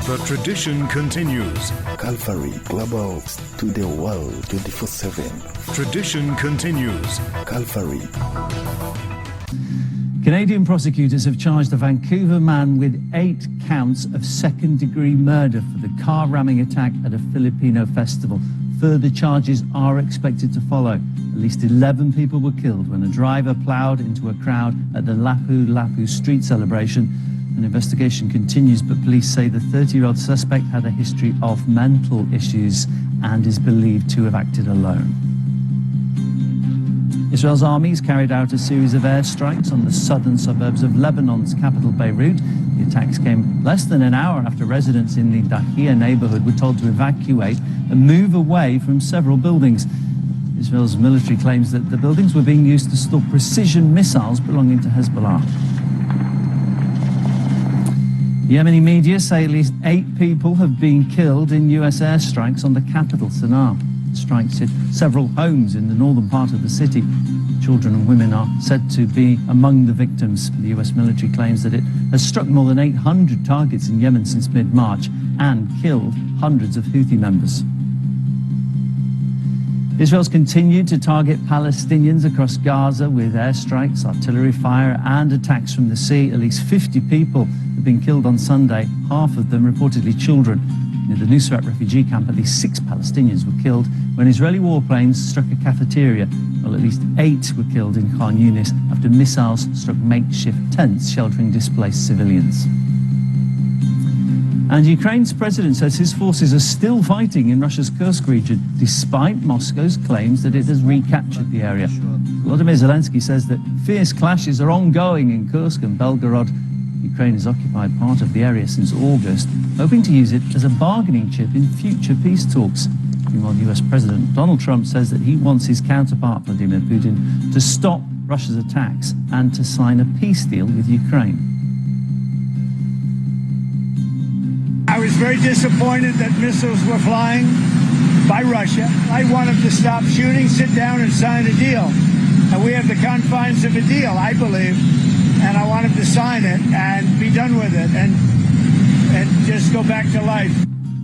The tradition continues. Calvary Global to the world 24/7. Tradition continues. Calvary. Canadian prosecutors have charged a Vancouver man with 8 counts of second-degree murder for the car-ramming attack at a Filipino festival. Further charges are expected to follow. At least 11 people were killed when a driver ploughed into a crowd at the Lapu-Lapu street celebration. An investigation continues, but police say the 30-year-old suspect had a history of mental issues and is believed to have acted alone. Israel's armies carried out a series of airstrikes on the southern suburbs of Lebanon's capital, Beirut. The attacks came less than an hour after residents in the Dahia neighborhood were told to evacuate and move away from several buildings. Israel's military claims that the buildings were being used to store precision missiles belonging to Hezbollah. Yemeni media say at least 8 people have been killed in US airstrikes on the capital, Sanaa. Strikes hit several homes in the northern part of the city. Children and women are said to be among the victims. The US military claims that it has struck more than 800 targets in Yemen since mid-March and killed hundreds of Houthi members. Israel's continued to target Palestinians across Gaza with airstrikes, artillery fire and attacks from the sea. At least 50 people have been killed on Sunday, half of them reportedly children. Near the Nusrat refugee camp, at least 6 Palestinians were killed when Israeli warplanes struck a cafeteria, while at least 8 were killed in Khan Yunis after missiles struck makeshift tents sheltering displaced civilians. And Ukraine's president says his forces are still fighting in Russia's Kursk region, despite Moscow's claims that it has recaptured the area. Volodymyr Zelensky says that fierce clashes are ongoing in Kursk and Belgorod. Ukraine has occupied part of the area since August, hoping to use it as a bargaining chip in future peace talks. Meanwhile, US President Donald Trump says that he wants his counterpart, Vladimir Putin, to stop Russia's attacks and to sign a peace deal with Ukraine. I was very disappointed that missiles were flying by Russia. I want them to stop shooting, sit down and sign a deal. And we have the confines of a deal, I believe. And I want him to sign it and be done with it and just go back to life.